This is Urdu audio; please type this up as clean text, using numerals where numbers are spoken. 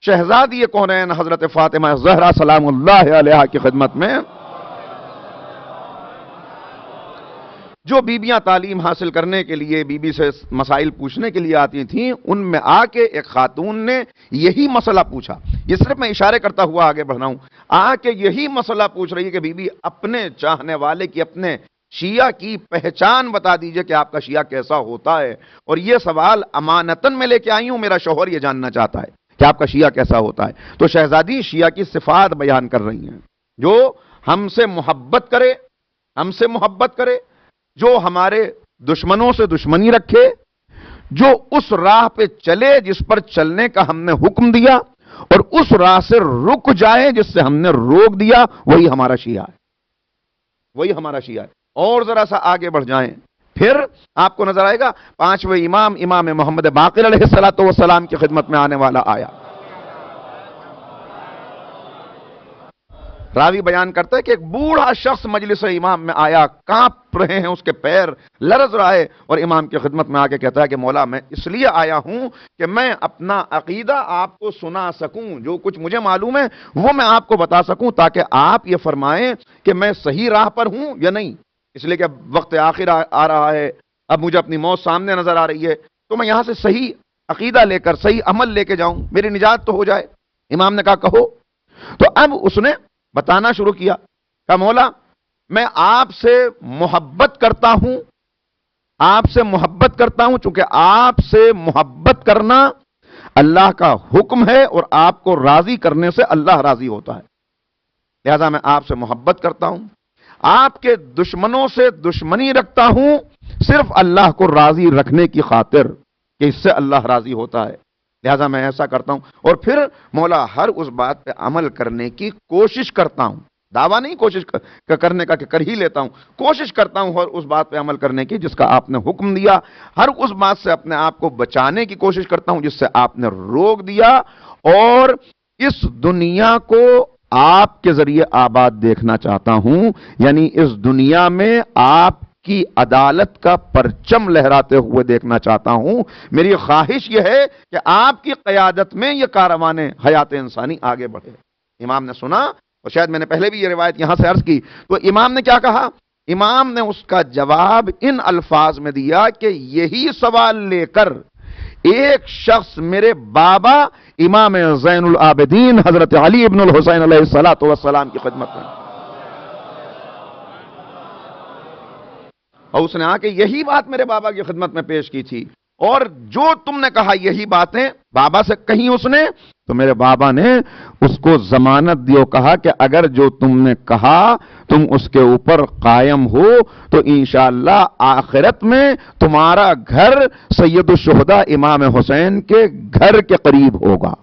شہزادی کونین حضرت فاطمہ زہرا سلام اللہ علیہا کی خدمت میں جو بیبیاں تعلیم حاصل کرنے کے لیے بی بی سے مسائل پوچھنے کے لیے آتی تھیں، ان میں آ کے ایک خاتون نے یہی مسئلہ پوچھا. یہ صرف میں اشارے کرتا ہوا آگے بڑھ رہا ہوں. آ کے یہی مسئلہ پوچھ رہی ہے کہ بی بی اپنے چاہنے والے کی، اپنے شیعہ کی پہچان بتا دیجئے کہ آپ کا شیعہ کیسا ہوتا ہے. اور یہ سوال امانتاً میں لے کے آئی ہوں، میرا شوہر یہ جاننا چاہتا ہے کہ آپ کا شیعہ کیسا ہوتا ہے. تو شہزادی شیعہ کی صفات بیان کر رہی ہیں. جو ہم سے محبت کرے، ہم سے محبت کرے، جو ہمارے دشمنوں سے دشمنی رکھے، جو اس راہ پہ چلے جس پر چلنے کا ہم نے حکم دیا، اور اس راہ سے رک جائے جس سے ہم نے روک دیا، وہی ہمارا شیعہ ہے. وہی ہمارا شیعہ ہے. اور ذرا سا آگے بڑھ جائیں، پھر آپ کو نظر آئے گا پانچویں امام، امام محمد باقر علیہ السلام کی خدمت میں آنے والا آیا. راوی بیان کرتا ہے کہ ایک بوڑھا شخص مجلس امام میں آیا، کانپ رہے ہیں اس کے پیر، لرز رہا ہے، اور امام کی خدمت میں آ کے کہتا ہے کہ مولا میں اس لیے آیا ہوں کہ میں اپنا عقیدہ آپ کو سنا سکوں، جو کچھ مجھے معلوم ہے وہ میں آپ کو بتا سکوں، تاکہ آپ یہ فرمائیں کہ میں صحیح راہ پر ہوں یا نہیں. اس لیے کہ وقت آخر آ رہا ہے، اب مجھے اپنی موت سامنے نظر آ رہی ہے، تو میں یہاں سے صحیح عقیدہ لے کر صحیح عمل لے کے جاؤں، میری نجات تو ہو جائے. امام نے کہا کہو. تو اب اس نے بتانا شروع کیا کہ مولا میں آپ سے محبت کرتا ہوں، آپ سے محبت کرتا ہوں، چونکہ آپ سے محبت کرنا اللہ کا حکم ہے اور آپ کو راضی کرنے سے اللہ راضی ہوتا ہے، لہذا میں آپ سے محبت کرتا ہوں. آپ کے دشمنوں سے دشمنی رکھتا ہوں صرف اللہ کو راضی رکھنے کی خاطر کہ اس سے اللہ راضی ہوتا ہے، لہذا میں ایسا کرتا ہوں. اور پھر مولا ہر اس بات پہ عمل کرنے کی کوشش کرتا ہوں، دعویٰ نہیں کوشش کرنے کا کہ کر ہی لیتا ہوں، کوشش کرتا ہوں ہر اس بات پہ عمل کرنے کی جس کا آپ نے حکم دیا، ہر اس بات سے اپنے آپ کو بچانے کی کوشش کرتا ہوں جس سے آپ نے روک دیا، اور اس دنیا کو آپ کے ذریعے آباد دیکھنا چاہتا ہوں، یعنی اس دنیا میں آپ کی عدالت کا پرچم لہراتے ہوئے دیکھنا چاہتا ہوں. میری خواہش یہ ہے کہ آپ کی قیادت میں یہ کاروان حیات انسانی آگے بڑھے. امام نے سنا، اور شاید میں نے پہلے بھی یہ روایت یہاں سے عرض کی، تو امام نے کیا کہا؟ امام نے اس کا جواب ان الفاظ میں دیا کہ یہی سوال لے کر ایک شخص میرے بابا امام زین العابدین حضرت علی ابن الحسین علیہ السلام کی خدمت میں، اور اس نے آ کے یہی بات میرے بابا کی خدمت میں پیش کی تھی، اور جو تم نے کہا یہی باتیں بابا سے کہیں اس نے، تو میرے بابا نے اس کو ضمانت دی اور کہا کہ اگر جو تم نے کہا تم اس کے اوپر قائم ہو تو انشاءاللہ آخرت میں تمہارا گھر سید الشہداء امام حسین کے گھر کے قریب ہوگا.